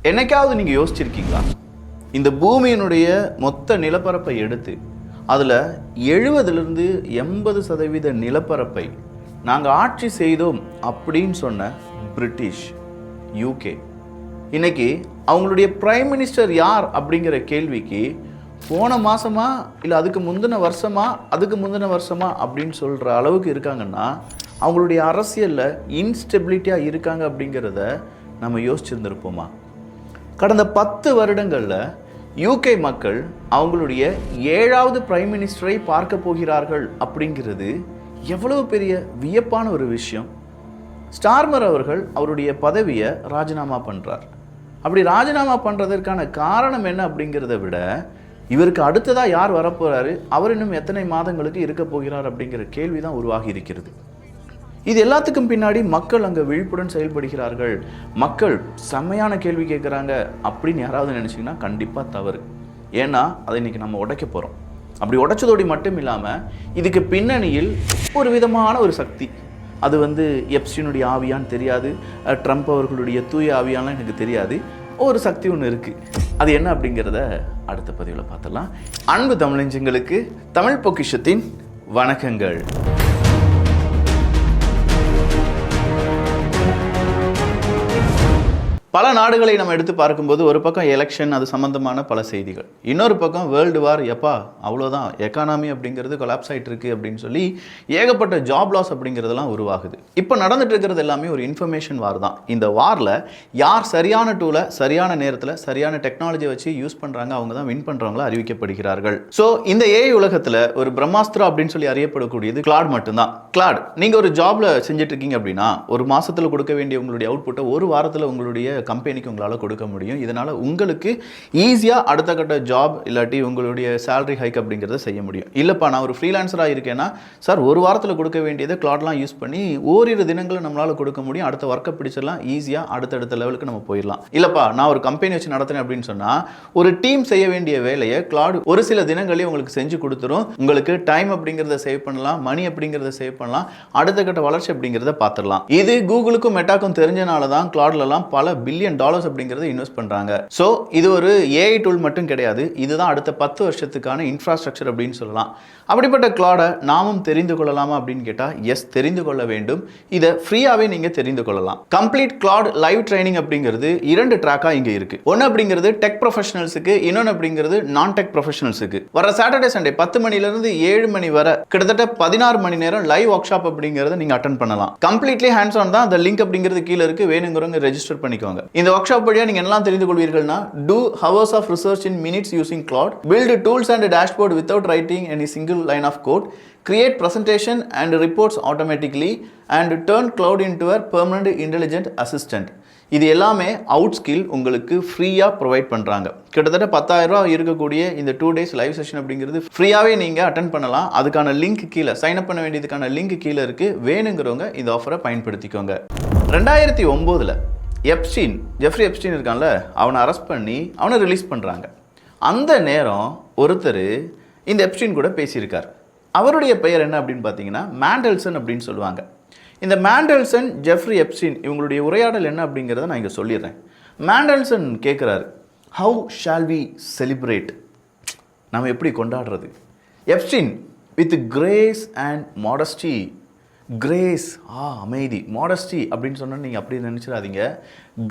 என்னைக்காவது நீங்கள் யோசிச்சிருக்கீங்களா, இந்த பூமியினுடைய மொத்த நிலப்பரப்பை எடுத்து அதில் 70-80% நிலப்பரப்பை நாங்கள் ஆட்சி செய்தோம் அப்படின்னு சொன்ன பிரிட்டிஷ், யூகே, இன்னைக்கு அவங்களுடைய பிரைம் மினிஸ்டர் யார் அப்படிங்கிற கேள்விக்கு போன மாதமா இல்லை அதுக்கு முந்தின வருஷமா அப்படின்னு சொல்கிற அளவுக்கு இருக்காங்கன்னா அவங்களுடைய அரசியலில் இன்ஸ்டெபிலிட்டியாக இருக்காங்க அப்படிங்கிறத நம்ம யோசிச்சிருந்திருப்போமா? கடந்த 10 வருடங்களில் யூகே மக்கள் அவங்களுடைய 7வது பிரைம் மினிஸ்டரை பார்க்க போகிறார்கள் அப்படிங்கிறது எவ்வளவு பெரிய வியப்பான ஒரு விஷயம். ஸ்டார்மர் அவர்கள் அவருடைய பதவியை ராஜினாமா பண்ணுறார். அப்படி ராஜினாமா பண்ணுறதற்கான காரணம் என்ன அப்படிங்கிறத விட இவருக்கு அடுத்ததாக யார் வரப்போகிறாரு, அவர் இன்னும் எத்தனை மாதங்களுக்கு இருக்க போகிறார் அப்படிங்கிற கேள்வி தான் உருவாகி இருக்கிறது. இது எல்லாத்துக்கும் பின்னாடி மக்கள் அங்கே விழிப்புடன் செயல்படுகிறார்கள், மக்கள் செம்மையான கேள்வி கேட்குறாங்க அப்படின்னு யாராவது நினச்சிங்கன்னா கண்டிப்பாக தவறு. ஏன்னா அதை இன்றைக்கி நம்ம உடைக்க போகிறோம். அப்படி உடைச்சதோடு மட்டும் இல்லாமல் இதுக்கு பின்னணியில் ஒரு விதமான ஒரு சக்தி, அது எப்ஸ்டீனுடைய ஆவியான்னு தெரியாது, ட்ரம்ப் அவர்களுடைய தூய ஆவியான்லாம் எனக்கு தெரியாது, ஒரு சக்தி ஒன்று இருக்குது. அது என்ன அப்படிங்கிறத அடுத்த பதிவில் பார்த்துடலாம். அன்பு தமிழஞ்சங்களுக்கு தமிழ் பொக்கிஷத்தின் வணக்கங்கள். பல நாடுகளை நம்ம எடுத்து பார்க்கும்போது ஒரு பக்கம் எலெக்ஷன், அது சம்மந்தமான பல செய்திகள், இன்னொரு பக்கம் வேர்ல்டு வார், எப்பா அவ்வளோதான் எக்கானமி அப்படிங்கிறது கொலாப்ஸ் ஆகிட்டு இருக்கு அப்படின்னு சொல்லி ஏகப்பட்ட ஜாப் லாஸ் அப்படிங்கிறதெல்லாம் உருவாகுது. இப்போ நடந்துட்டு இருக்கிறது எல்லாமே ஒரு இன்ஃபர்மேஷன் வார் தான். இந்த வாரில் யார் சரியான டூலை சரியான நேரத்தில் சரியான டெக்னாலஜியை வச்சு யூஸ் பண்ணுறாங்க அவங்க தான் வின் பண்ணுறவங்களா அறிவிக்கப்படுகிறார்கள். ஸோ இந்த ஏஐ உலகத்தில் ஒரு பிரம்மாஸ்திரா அப்படின்னு சொல்லி அறியப்படக்கூடியது கிளாட் மட்டும்தான். கிளாட் நீங்கள் ஒரு ஜாப்ல செஞ்சுட்டு இருக்கீங்க அப்படின்னா ஒரு மாதத்தில் கொடுக்க வேண்டிய உங்களுடைய அவுட்புட்டை ஒரு வாரத்தில் உங்களுடைய கம்பெனிக்கு உங்களால் கொடுக்க முடியும். இதனால் உங்களுக்கு ஈஸியாக அடுத்த கட்ட ஜாப் இல்லாட்டி உங்களுடைய சேலரி ஹைக் அப்படிங்கிறத செய்ய முடியும். இல்லைப்பா நான் ஒரு ஃப்ரீலான்சராக இருக்கேன்னா சார் ஒரு வாரத்தில் கொடுக்க வேண்டியதை கிளாட்லாம் யூஸ் பண்ணி ஓரிரு தினங்களை நம்மளால் கொடுக்க முடியும், அடுத்த ஒர்க்கை பிடிச்சிடலாம், ஈஸியாக அடுத்தடுத்த லெவலுக்கு நம்ம போயிடலாம். இல்லைப்பா நான் ஒரு கம்பெனி வச்சு நடத்துறேன் அப்படின்னு சொன்னால் ஒரு டீம் செய்ய வேண்டிய வேலையை கிளாட் ஒரு சில தினங்களே உங்களுக்கு செஞ்சு கொடுத்துரும். உங்களுக்கு டைம் அப்படிங்கிறத சேவ் பண்ணலாம், மணி அப்படிங்கிறத சேவ் பண்ணலாம், அடுத்த கட்ட வளர்ச்சி அப்படிங்கிறத பார்த்துடலாம். இது கூகுளுக்கும் மெட்டாக்கும் தெரிஞ்சனால தான் கிளாட்லலாம் பல பில்லியன் டாலர்ஸ் அப்படிங்கறத இன்வெஸ்ட் பண்றாங்க. சோ இது ஒரு ஏஐ டூல் மட்டும் கிடையாது, இதுதான் அடுத்த 10 வருஷத்துக்கான இன்ஃப்ராஸ்ட்ரக்சர் அப்படின்னு சொல்லலாம். அப்படிப்பட்ட கிளாட நாமும் தெரிந்து கொள்ளலாமா அப்படின்னு கேட்டா எஸ், தெரிந்து கொள்ள வேண்டும். இதை ஃப்ரீயாவே நீங்க தெரிந்து கொள்ளலாம். கம்ப்ளீட் கிளாட் லைவ் ட்ரைனிங் அப்படிங்கிறது 2 ட்ராக்கா இங்க இருக்கு. ஒன்னு அப்படிங்கிறது டெக் ப்ரொஃபஷனல்ஸுக்கு, இன்னொன்னு அப்படிங்கிறது நான் டெக் ப்ரொஃபஷனல்ஸுக்கு. வர சாட்டர்டே சண்டே 10 மணில இருந்து 7 மணி வரை கிட்டத்தட்ட 16 மணி நேரம் லைவ் ஒர்க் ஷாப் அப்படிங்கறத நீங்க அட்டெண்ட் பண்ணலாம். கம்ப்ளீட்லி ஹேண்ட்ஸ் ஆன் தான். அந்த லிங்க் அப்படிங்கிறது கீழே இருக்கு, வேணுங்கிறவங்க ரெஜிஸ்டர் பண்ணிக்கோங்க. இந்த ஒர்க் ஷாப் வழியா நீங்க எல்லாம் தெரிந்து கொள்வீர்கள்னா do hours of research in minutes using Claude, build tools and a dashboard without writing any single line of code, create presentation and reports automatically and turn Claude into a permanent intelligent assistant. இது எல்லாமே out skill உங்களுக்கு ஃப்ரீயா provide பண்றாங்க. கிட்டத்தட்ட 10,000 ரூபாய் இருக்கக்கூடிய இந்த 2 days live session அப்படிங்கிறது ஃப்ரீயாவே நீங்க அட்டெண்ட் பண்ணலாம். அதுக்கான லிங்க் கீழே, சைன் அப் பண்ண வேண்டியதுக்கான லிங்க் கீழே இருக்கு, வேணுங்கிறவங்க இந்த ஆஃபரை பயன்படுத்திக்கோங்க. 2009 ஜெஃப்ரி எப்ஸ்டீன் இருக்கான்ல, அவனை அரெஸ்ட் பண்ணி அவனை ரிலீஸ் பண்ணுறாங்க. அந்த நேரம் ஒருத்தர் இந்த எப்ஸ்டீன் கூட பேசியிருக்கார். அவருடைய பெயர் என்ன அப்படின்னு பார்த்தீங்கன்னா மேண்டல்சன் அப்படின்னு சொல்லுவாங்க. இந்த மேண்டல்சன், ஜெஃப்ரி எப்ஸ்டீன் இவங்களுடைய உரையாடல் என்ன அப்படிங்கிறத நான் இங்கே சொல்லிடுறேன். மேண்டல்சன் கேட்குறாரு, ஹவு ஷால் வி செலிப்ரேட், நம்ம எப்படி கொண்டாடுறது? Epstein with grace and modesty. Grace அமைதி, மாடஸ்டி அப்படின்னு சொன்னால் நீங்கள் அப்படி நினச்சிடாதீங்க.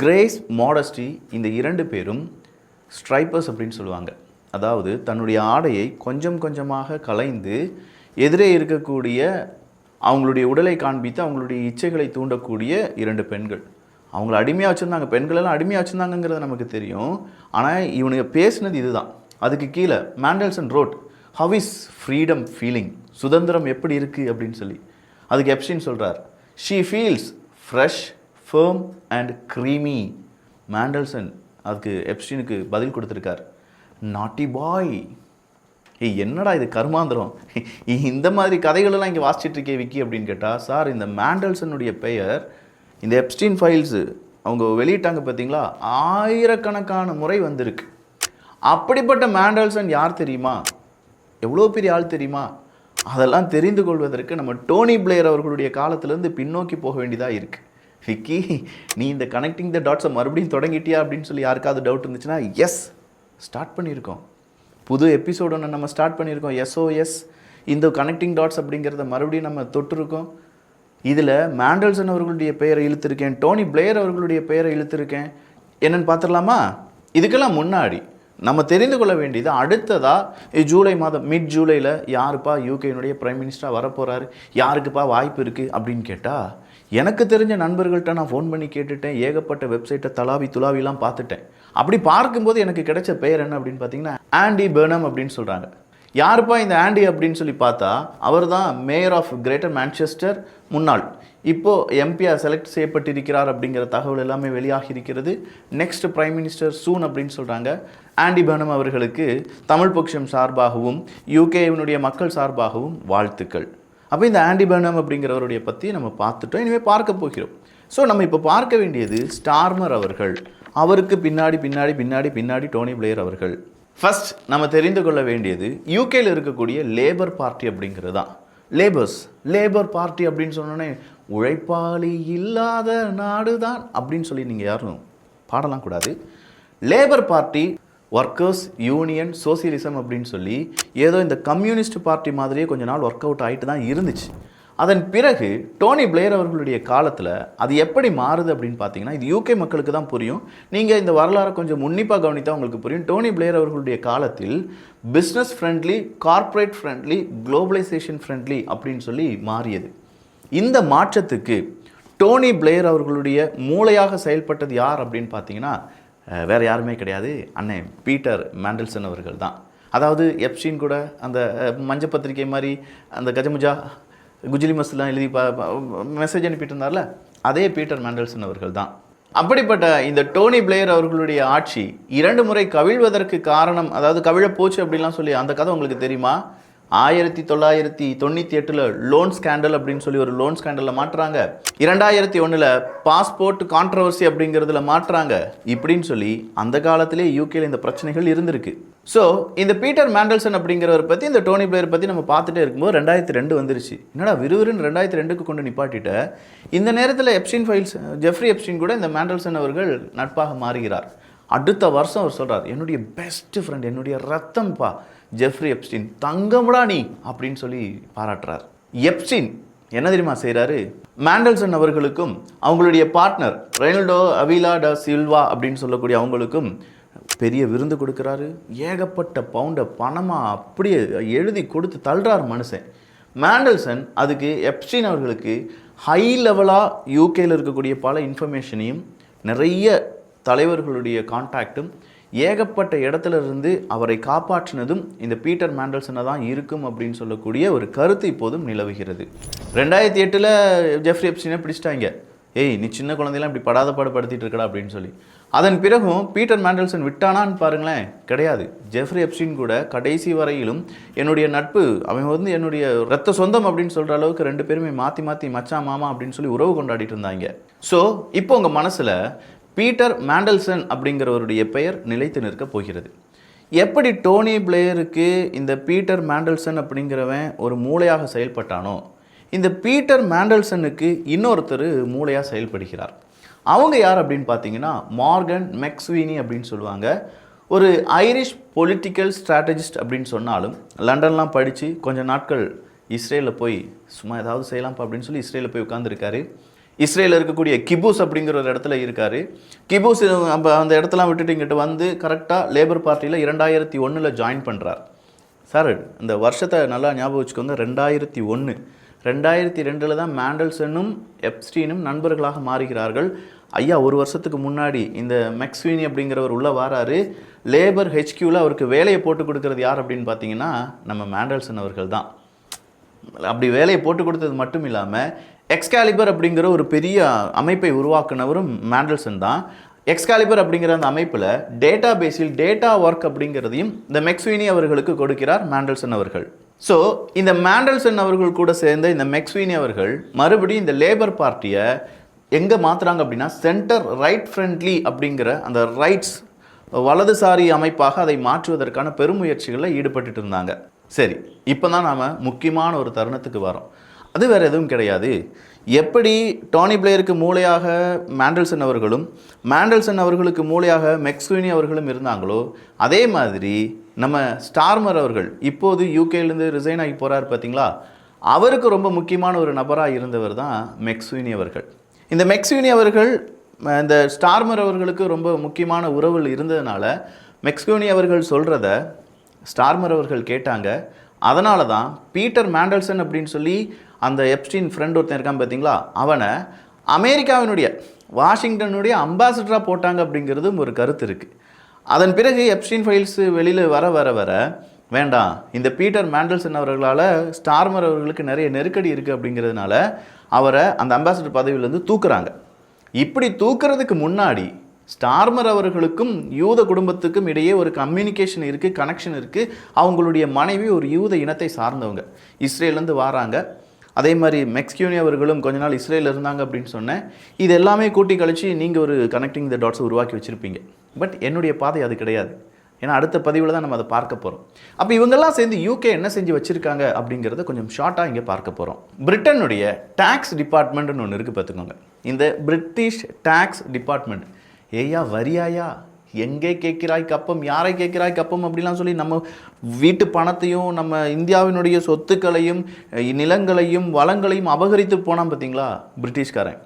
கிரேஸ், மாடஸ்டி இந்த 2 பேரும் ஸ்ட்ரைப்பர்ஸ் அப்படின்னு சொல்லுவாங்க. அதாவது தன்னுடைய ஆடையை கொஞ்சம் கொஞ்சமாக கலைந்து எதிரே இருக்கக்கூடிய அவங்களுடைய உடலை காண்பித்து அவங்களுடைய இச்சைகளை தூண்டக்கூடிய 2 பெண்கள். அவங்கள அடிமையாக வச்சுருந்தாங்க, பெண்களெல்லாம் அடிமையாக வச்சுருந்தாங்கிறது நமக்கு தெரியும். ஆனால் இவனுங்க பேசினது இதுதான். அதுக்கு கீழே Mandelson wrote, how is freedom feeling, சுதந்திரம் எப்படி இருக்குது அப்படின்னு சொல்லி. அதுக்கு எப்ஸ்டீன் சொல்கிறார், she feels fresh, firm and creamy. Mandelson அதுக்கு எப்ஸ்டீனுக்கு பதில் கொடுத்துருக்கார், நாட்டி பாய். என்னடா இது கருமாந்திரம், இந்த மாதிரி கதைகளெல்லாம் இங்கே வாசிச்சுட்டு இருக்கே விக்கி அப்படின்னு கேட்டால், சார் இந்த மேண்டல்சனுடைய பெயர் இந்த எப்ஸ்டீன் ஃபைல்ஸு அவங்க வெளியிட்டாங்க பார்த்தீங்களா, ஆயிரக்கணக்கான முறை வந்திருக்கு. அப்படிப்பட்ட மேண்டல்சன் யார் தெரியுமா, எவ்வளோ பெரிய ஆள் தெரியுமா? அதெல்லாம் தெரிந்து கொள்வதற்கு நம்ம டோனி பிளேயர் அவர்களுடைய காலத்திலேருந்து பின்னோக்கி போக வேண்டியதாக இருக்குது. விக்கி நீ இந்த கனெக்டிங் த டாட்ஸை மறுபடியும் தொடங்கிட்டியா அப்படின்னு சொல்லி யாருக்காவது டவுட் இருந்துச்சுன்னா எஸ், ஸ்டார்ட் பண்ணியிருக்கோம். புது எபிசோடு ஒன்று நம்ம ஸ்டார்ட் பண்ணியிருக்கோம். எஸ்ஓஎஸ் இந்த கனெக்டிங் டாட்ஸ் அப்படிங்கிறத மறுபடியும் நம்ம தொட்டிருக்கோம். இதில் மேண்டல்சன் அவர்களுடைய பெயரை இழுத்திருக்கேன், டோனி பிளேயர் அவர்களுடைய பெயரை இழுத்திருக்கேன். என்னென்னு பார்த்துடலாமா? இதுக்கெல்லாம் முன்னாடி நம்ம தெரிந்து கொள்ள வேண்டியது அடுத்ததாக ஜூலை மாதம் மிட் ஜூலையில் யாருப்பா யூகேனுடைய பிரைம் மினிஸ்டராக வரப்போகிறாரு, யாருக்குப்பா வாய்ப்பு இருக்குது அப்படின்னு கேட்டால் எனக்கு தெரிஞ்ச நண்பர்கள்ட்ட நான் ஃபோன் பண்ணி கேட்டுட்டேன். ஏகப்பட்ட வெப்சைட்டை துளாவிலாம் பார்த்துட்டேன். அப்படி பார்க்கும்போது எனக்கு கிடைச்ச பெயர் என்ன அப்படின்னு பார்த்தீங்கன்னா ஆண்டி பெர்னம் அப்படின்னு சொல்கிறாங்க. யாருப்பா இந்த ஆண்டி அப்படின்னு சொல்லி பார்த்தா அவர் தான் மேயர் ஆஃப் கிரேட்டர் மான்செஸ்டர், முன்னாள். இப்போது எம்பியாக செலக்ட் செய்யப்பட்டிருக்கிறார் அப்படிங்கிற தகவல் எல்லாமே வெளியாகி இருக்கிறது. நெக்ஸ்ட் பிரைம் மினிஸ்டர் சூன் அப்படின்னு சொல்கிறாங்க. ஆண்டி பெர்னம் அவர்களுக்கு தமிழ் பக்ஷம் சார்பாகவும் யூகேவினுடைய மக்கள் சார்பாகவும் வாழ்த்துக்கள். அப்போ இந்த ஆண்டி பெர்னம் அப்படிங்கிறவருடைய பற்றி நம்ம பார்த்துட்டோம். இனிமேல் பார்க்க போகிறோம். ஸோ நம்ம இப்போ பார்க்க வேண்டியது ஸ்டார்மர் அவர்கள், அவருக்கு பின்னாடி டோனி பிளேயர் அவர்கள். ஃபர்ஸ்ட் நம்ம தெரிந்து கொள்ள வேண்டியது யூகேயில் இருக்கக்கூடிய லேபர் பார்ட்டி அப்படிங்கிறது தான். லேபர் பார்ட்டி அப்படின்னு சொன்னோன்னே உழைப்பாளி இல்லாத நாடு தான் அப்படின்னு சொல்லி நீங்கள் யாரும் பாடலாம் கூடாது. Labour party workers union socialism அப்படின்னு சொல்லி ஏதோ இந்த கம்யூனிஸ்ட் பார்ட்டி மாதிரியே கொஞ்ச நாள் ஒர்க் அவுட் ஆகிட்டு தான் இருந்துச்சு. அதன் பிறகு டோனி பிளேயர் அவர்களுடைய காலத்தில் அது எப்படி மாறுது அப்படின்னு பார்த்தீங்கன்னா இது யூகே மக்களுக்கு தான் புரியும். நீங்கள் இந்த வரலாறை கொஞ்சம் உன்னிப்பாக கவனித்தா உங்களுக்கு புரியும். டோனி பிளேயர் அவர்களுடைய காலத்தில் business friendly, corporate friendly, globalisation friendly அப்படின்னு சொல்லி மாறியது. இந்த மாற்றத்துக்கு டோனி பிளேயர் அவர்களுடைய மூளையாக செயல்பட்டது யார் அப்படின்னு பார்த்தீங்கன்னா வேறு யாருமே கிடையாது, அண்ணன் பீட்டர் மேண்டல்சன் அவர்கள் தான். அதாவது எப்ஸ்டீன் கூட அந்த மஞ்ச பத்திரிகை மாதிரி அந்த கஜமுஜா குஜிலி மஸ்லாம் எழுதி மெசேஜ் அனுப்பிட்டு இருந்தார்ல, அதே பீட்டர் மேண்டல்சன் அவர்கள் தான். அப்படிப்பட்ட இந்த டோனி பிளேயர் அவர்களுடைய ஆட்சி 2 முறை கவிழ்வதற்கு காரணம், அதாவது கவிழ போச்சு அப்படின்லாம் சொல்லி அந்த கதை உங்களுக்கு தெரியுமா? 1998 லோன் ஸ்கேண்டல் அப்படின்னு சொல்லி ஒரு லோன் ஸ்கேண்டலில் மாட்டுறாங்க. 2001 பாஸ்போர்ட் கான்ட்ரவர்சி அப்படிங்கிறதுல மாட்டுறாங்க. இப்படின்னு சொல்லி அந்த காலத்திலே யூகேல இந்த பிரச்சனைகள் இருந்திருக்கு. ஸோ இந்த பீட்டர் மேண்டல்சன் அப்படிங்கிறவர் பற்றி, இந்த டோனி பிளேயர் பற்றி நம்ம பார்த்துட்டே இருக்கும்போது 2002 வந்துருச்சு. என்னடா விறுவிறுன்னு 2002க்கு கொண்டு நிப்பாட்டிட்ட. இந்த நேரத்தில் எப்ஸ்டீன் ஃபைல்ஸ் ஜெஃப்ரி எப்ஸ்டீன் கூட இந்த மேண்டல்சன் அவர்கள் நட்பாக மாறுகிறார். அடுத்த வருஷம் அவர் சொல்கிறார், என்னுடைய பெஸ்ட் ஃப்ரெண்ட், என்னுடைய ரத்தம்பா ஜெஃப்ரி எப்ஸ்டீன், தங்கமுடா நீ அப்படின்னு சொல்லி பாராட்டுறார். எப்ஸ்டீன் என்ன தெரியுமா செய்கிறாரு? மேண்டல்சன் அவர்களுக்கும் அவங்களுடைய பார்ட்னர் ரெய்னல்டோ அவிலா ட சில்வா அப்படின்னு சொல்லக்கூடிய அவங்களுக்கும் பெரிய விருந்து கொடுக்குறாரு. ஏகப்பட்ட பவுண்டை பணமாக அப்படியே எழுதி கொடுத்து தள்ளுறார் மனுஷன். மேண்டல்சன் அதுக்கு எப்ஸ்டீன் அவர்களுக்கு ஹை லெவலாக யூகேயில் இருக்கக்கூடிய பல இன்ஃபர்மேஷனையும் நிறைய தலைவர்களுடைய கான்டாக்டும் ஏகப்பட்ட இடத்துல இருந்து அவரை காப்பாற்றினதும் இந்த பீட்டர் மேண்டல்சனை தான் இருக்கும் அப்படின்னு சொல்லக்கூடிய ஒரு கருத்து இப்போதும் நிலவுகிறது. 2008 ஜெஃப்ரி எப்ஸ்டீனை பிடிச்சிட்டாங்க. ஏய் நீ சின்ன குழந்தையெல்லாம் இப்படி படாத பாடுபடுத்திட்டு இருக்கடா அப்படின்னு சொல்லி. அதன் பிறகும் பீட்டர் மேண்டல்சன் விட்டானான்னு பாருங்களேன், கிடையாது. ஜெஃப்ரி எப்ஸ்டீன் கூட கடைசி வரையிலும் என்னுடைய நட்பு, அவன் என்னுடைய ரத்த சொந்தம் அப்படின்னு சொல்கிற அளவுக்கு 2 பேருமே மாற்றி மச்சான் மாமா அப்படின்னு சொல்லி உறவு கொண்டாடிட்டு இருந்தாங்க. ஸோ இப்போ உங்கள் மனசில் பீட்டர் மேண்டல்சன் அப்படிங்கிறவருடைய பெயர் நிலைத்து நிற்க போகிறது. எப்படி டோனி பிளேயருக்கு இந்த பீட்டர் மேண்டல்சன் அப்படிங்கிறவன் ஒரு மூளையாக செயல்பட்டானோ, இந்த பீட்டர் மேண்டல்சனுக்கு இன்னொருத்தர் மூளையாக செயல்படுகிறார். அவங்க யார் அப்படின்னு பார்த்தீங்கன்னா மார்கன் மெக்ஸ்வீனி அப்படின்னு சொல்லுவாங்க. ஒரு ஐரிஷ் பொலிட்டிக்கல் ஸ்ட்ராட்டஜிஸ்ட் அப்படின்னு சொன்னாலும் லண்டன்லாம் படித்து கொஞ்சம் நாட்கள் இஸ்ரேலில் போய் சும்மா ஏதாவது செய்யலாம்ப்பா அப்படின்னு சொல்லி இஸ்ரேலில் போய் உட்காந்துருக்காரு. இஸ்ரேலில் இருக்கக்கூடிய கிபூஸ் அப்படிங்கிற ஒரு இடத்துல இருக்கார். கிபூஸ் அந்த இடத்தெல்லாம் விட்டுட்டு இங்கிட்ட வந்து கரெக்டாக லேபர் பார்ட்டியில் 2001 ஜாயின் பண்ணுறார். சார் இந்த வருஷத்தை நல்லா ஞாபகம் வச்சுக்கோங்க, 2001. 2002 தான் மேண்டல்சனும் எப்ஸ்டீனும் நண்பர்களாக மாறுகிறார்கள். ஐயா ஒரு வருஷத்துக்கு முன்னாடி இந்த மெக்ஸ்வீனி அப்படிங்கிறவர் உள்ளே வராரு. லேபர் ஹெச்கியூவில் அவருக்கு வேலையை போட்டு கொடுக்கறது யார் அப்படின்னு பார்த்தீங்கன்னா நம்ம மேண்டல்சன் அவர்கள் தான். அப்படி வேலையை போட்டு கொடுத்தது மட்டும் இல்லாமல் எக்ஸ்காலிபர் அப்படிங்கிற ஒரு பெரிய அமைப்பை உருவாக்குனவரும் மேண்டல்சன் தான். எக்ஸ்காலிபர் அப்படிங்கிற அந்த அமைப்பில் டேட்டா பேஸில் டேட்டா ஒர்க் அப்படிங்கிறதையும் இந்த மெக்ஸ்வீனி அவர்களுக்கு கொடுக்கிறார் மேண்டல்சன் அவர்கள். ஸோ இந்த மேண்டல்சன் அவர்கள் கூட சேர்ந்த இந்த மெக்ஸ்வீனி அவர்கள் மறுபடியும் இந்த லேபர் பார்ட்டியை எங்கே மாற்றுறாங்க அப்படின்னா சென்டர் ரைட் ஃப்ரெண்ட்லி அப்படிங்கிற அந்த ரைட்ஸ் வலதுசாரி அமைப்பாக அதை மாற்றுவதற்கான பெருமுயற்சிகளில் ஈடுபட்டு இருந்தாங்க. சரி, இப்போ தான் நாம் முக்கியமான ஒரு தருணத்துக்கு வரோம். அது வேறு எதுவும் கிடையாது. எப்படி டோனி பிளேயருக்கு மூளையாக மாண்டல்சன் அவர்களும், மாண்டல்சன் அவர்களுக்கு மூளையாக மெக்ஸ்வீனி அவர்களும் இருந்தாங்களோ, அதே மாதிரி நம்ம ஸ்டார்மர் அவர்கள் இப்போது யூகேலேருந்து ரிசைன் ஆகி போகிறார் பார்த்தீங்களா, அவருக்கு ரொம்ப முக்கியமான ஒரு நபராக இருந்தவர் தான் மெக்ஸ்வீனி அவர்கள். இந்த மெக்ஸ்வீனி அவர்கள் இந்த ஸ்டார்மர் அவர்களுக்கு ரொம்ப முக்கியமான உறவுகள் இருந்ததுனால மெக்ஸ்வீனி அவர்கள் சொல்கிறத ஸ்டார்மர் அவர்கள் கேட்டாங்க. அதனால தான் பீட்டர் மாண்டல்சன் அப்படின்னு சொல்லி அந்த எப்ஸ்டீன் ஃப்ரெண்ட் ஒருத்தன் இருக்கான் பார்த்தீங்களா, அவனை அமெரிக்காவினுடைய வாஷிங்டனுடைய அம்பாசிடராக போட்டாங்க அப்படிங்கிறதும் ஒரு கருத்து இருக்குது. அதன் பிறகு எப்ஸ்டீன் ஃபைல்ஸ் வெளியில் வர வேண்டாம், இந்த பீட்டர் மாண்டல்சன் அவர்களால் ஸ்டார்மர் அவர்களுக்கு நிறைய நெருக்கடி இருக்குது அப்படிங்கிறதுனால அவரை அந்த அம்பாசிடர் பதவியிலேருந்து தூக்குறாங்க. இப்படி தூக்குறதுக்கு முன்னாடி ஸ்டார்மர் அவர்களுக்கும் யூத குடும்பத்துக்கும் இடையே ஒரு கம்யூனிகேஷன் இருக்குது, கனெக்ஷன் இருக்குது. அவங்களுடைய மனைவி ஒரு யூத இனத்தை சார்ந்தவங்க, இஸ்ரேலேருந்து வராங்க. அதே மாதிரி மெக்ஸ்வீனி அவர்களும் கொஞ்ச நாள் இஸ்ரேலில் இருந்தாங்க அப்படின்னு சொன்னேன். இது எல்லாமே கூட்டி கழிச்சு நீங்கள் ஒரு கனெக்டிங் த டாட்ஸை உருவாக்கி வச்சுருப்பீங்க. பட் என்னுடைய பாதை அது கிடையாது. ஏன்னா அடுத்த பதிவில் தான் நம்ம அதை பார்க்க போகிறோம். அப்போ இவங்கெல்லாம் சேர்ந்து யூகே என்ன செஞ்சு வச்சுருக்காங்க அப்படிங்கிறத கொஞ்சம் ஷார்ட்டாக இங்கே பார்க்க போகிறோம். பிரிட்டனுடைய டேக்ஸ் டிபார்ட்மெண்ட்னு ஒன்று இருக்குது பார்த்துக்கோங்க. இந்த பிரிட்டிஷ் டேக்ஸ் டிபார்ட்மெண்ட், ஏயா வரியாயா, எங்கே கேட்கிறாய் கப்பம், யாரை கேட்கிறாய் கப்பம் அப்படிலாம் சொல்லி நம்ம வீட்டு பணத்தையும் நம்ம இந்தியாவினுடைய சொத்துக்களையும் நிலங்களையும் வளங்களையும் அபகரித்து போனால் பார்த்தீங்களா பிரிட்டிஷ்காரன்.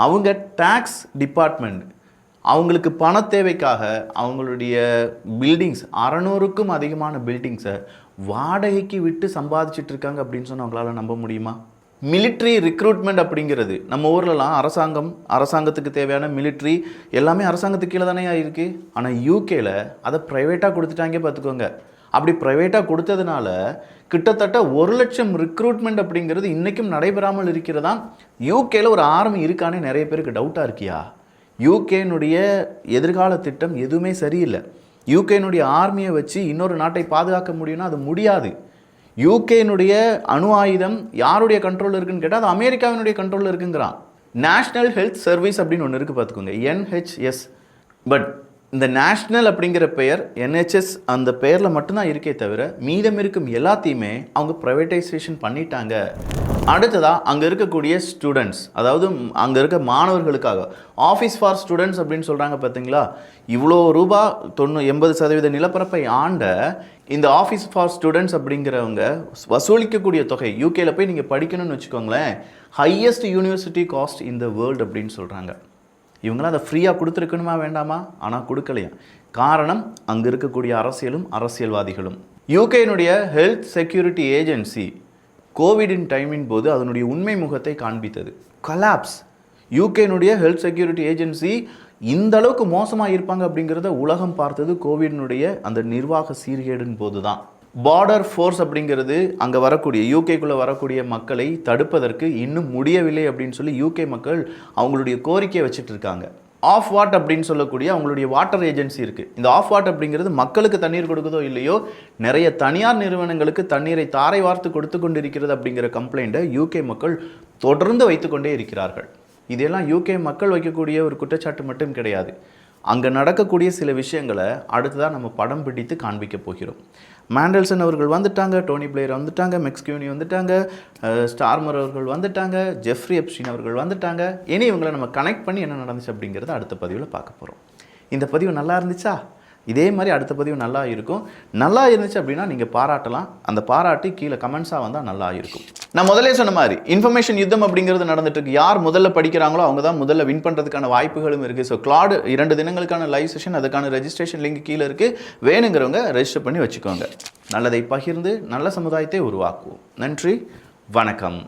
அவங்க டேக்ஸ் டிபார்ட்மெண்ட் அவங்களுக்கு பண தேவைக்காக அவங்களுடைய பில்டிங்ஸ் 600க்கும் அதிகமான பில்டிங்ஸை வாடகைக்கு விட்டு சம்பாதிச்சுட்டு இருக்காங்க அப்படின்னு சொன்னால் அவங்களால நம்ப முடியுமா? மிலிட்ரி ரிக்ரூட்மெண்ட் அப்படிங்கிறது நம்ம ஊர்லலாம் அரசாங்கத்துக்கு தேவையான மிலிட்ரி எல்லாமே அரசாங்கத்துக்கு கீழே தானே இருக்குது. ஆனால் யூகேல அதை ப்ரைவேட்டாக கொடுத்துட்டாங்க பார்த்துக்கோங்க. அப்படி ப்ரைவேட்டாக கொடுத்ததுனால கிட்டத்தட்ட 1 லட்சம் ரிக்ரூட்மெண்ட் அப்படிங்கிறது இன்றைக்கும் நடைபெறாமல் இருக்கிறதா. யூகேல ஒரு ஆர்மி இருக்கானே நிறைய பேருக்கு டவுட்டாக இருக்கியா? யூகேனுடைய எதிர்கால திட்டம் எதுவுமே சரியில்லை. யூகேனுடைய ஆர்மியை வச்சு இன்னொரு நாட்டை பாதுகாக்க முடியும்னா அது முடியாது. யூகேனுடைய அணு ஆயுதம் யாருடைய கண்ட்ரோலில் இருக்குன்னு கேட்டால் அது அமெரிக்காவினுடைய கண்ட்ரோலில் இருக்குங்கிறான். நேஷ்னல் ஹெல்த் சர்வீஸ் அப்படின்னு ஒன்று இருக்குது பார்த்துக்கோங்க, NHS. பட் இந்த நேஷ்னல் அப்படிங்கிற பெயர் NHS அந்த பெயரில் மட்டும்தான் இருக்கே தவிர மீதம் இருக்கும் எல்லாத்தையுமே அவங்க ப்ரைவேட்டைசேஷன் பண்ணிட்டாங்க. அடுத்ததாக அங்கே இருக்கக்கூடிய ஸ்டூடெண்ட்ஸ், அதாவது அங்கே இருக்க மாணவர்களுக்காக ஆஃபீஸ் ஃபார் ஸ்டூடெண்ட்ஸ் அப்படின்னு சொல்கிறாங்க பார்த்தீங்களா, இவ்வளோ ரூபா 80% நிலப்பரப்பை ஆண்ட இந்த ஆஃபீஸ் ஃபார் ஸ்டூடெண்ட்ஸ் அப்படிங்கிறவங்க வசூலிக்கக்கூடிய தொகை, யூகேல போய் நீங்கள் படிக்கணும்னு வச்சுக்கோங்களேன், highest university cost in the world அப்படின்னு சொல்கிறாங்க. இவங்களாம் அதை ஃப்ரீயாக கொடுத்துருக்கணுமா வேண்டாமா? ஆனால் கொடுக்கலையா. காரணம் அங்கே இருக்கக்கூடிய அரசியலும் அரசியல்வாதிகளும். யூகேனுடைய ஹெல்த் செக்யூரிட்டி ஏஜென்சி கோவிடின் டைமின் போது அதனுடைய உண்மை முகத்தை காண்பித்தது. கொலாப்ஸ். யூகேனுடைய ஹெல்த் செக்யூரிட்டி ஏஜென்சி இந்த அளவுக்கு மோசமாக இருப்பாங்க அப்படிங்கிறத உலகம் பார்த்தது கோவிடினுடைய அந்த நிர்வாக சீர்கேடின் போது தான். பார்டர் ஃபோர்ஸ் அப்படிங்கிறது அங்கே வரக்கூடிய யூகேக்குள்ளே வரக்கூடிய மக்களை தடுப்பதற்கு இன்னும் முடியவில்லை அப்படின்னு சொல்லி யூகே மக்கள் அவங்களுடைய கோரிக்கையை வச்சுட்டு இருக்காங்க. ஆஃப் வாட் அப்படின்னு சொல்லக்கூடிய அவங்களுடைய வாட்டர் ஏஜென்சி இருக்குது. இந்த ஆஃப் வாட் அப்படிங்கிறது மக்களுக்கு தண்ணீர் கொடுக்குதோ இல்லையோ நிறைய தனியார் நிறுவனங்களுக்கு தண்ணீரை தாரை வார்த்து கொடுத்து கொண்டிருக்கிறது அப்படிங்கிற கம்ப்ளைண்ட்டை யூகே மக்கள் தொடர்ந்து வைத்துக்கொண்டே இருக்கிறார்கள். இதெல்லாம் யூகே மக்கள் வைக்கக்கூடிய ஒரு குற்றச்சாட்டு மட்டும் கிடையாது. அங்கே நடக்கக்கூடிய சில விஷயங்களை அடுத்ததாக நம்ம படம் பிடித்து காண்பிக்க போகிறோம். மாண்டல்சன் அவர்கள் வந்துட்டாங்க, டோனி பிளேயர் வந்துட்டாங்க, மெக்ஸ்வீனி வந்துட்டாங்க, ஸ்டார்மர் அவர்கள் வந்துட்டாங்க, ஜெஃப்ரி எப்ஸ்டீன் அவர்கள் வந்துட்டாங்க. இனி இவங்களை நம்ம கனெக்ட் பண்ணி என்ன நடந்துச்சு அப்படிங்கிறத அடுத்த பதிவில் பார்க்க போகிறோம். இந்த பதிவு நல்லா இருந்துச்சா? இதே மாதிரி அடுத்த பதிவு நல்லா இருக்கும். நல்லா இருந்துச்சு அப்படின்னா நீங்கள் பாராட்டலாம். அந்த பாராட்டி கீழே கமெண்ட்ஸாக வந்தால் நல்லா இருக்கும். நான் முதலே சொன்ன மாதிரி இன்ஃபர்மேஷன் யுத்தம் அப்படிங்கிறது நடந்துட்டு இருக்கு. யார் முதல்ல படிக்கிறாங்களோ அவங்க தான் முதல்ல வின் பண்ணுறதுக்கான வாய்ப்புகளும் இருக்குது. ஸோ கிளாட் 2 தினங்களுக்கான லைவ் செஷன், அதுக்கான ரெஜிஸ்ட்ரேஷன் லிங்க் கீழே இருக்குது. வேணுங்கிறவங்க ரெஜிஸ்டர் பண்ணி வச்சுக்கோங்க. நல்லதை பகிர்ந்து நல்ல சமுதாயத்தை உருவாக்குவோம். நன்றி, வணக்கம்.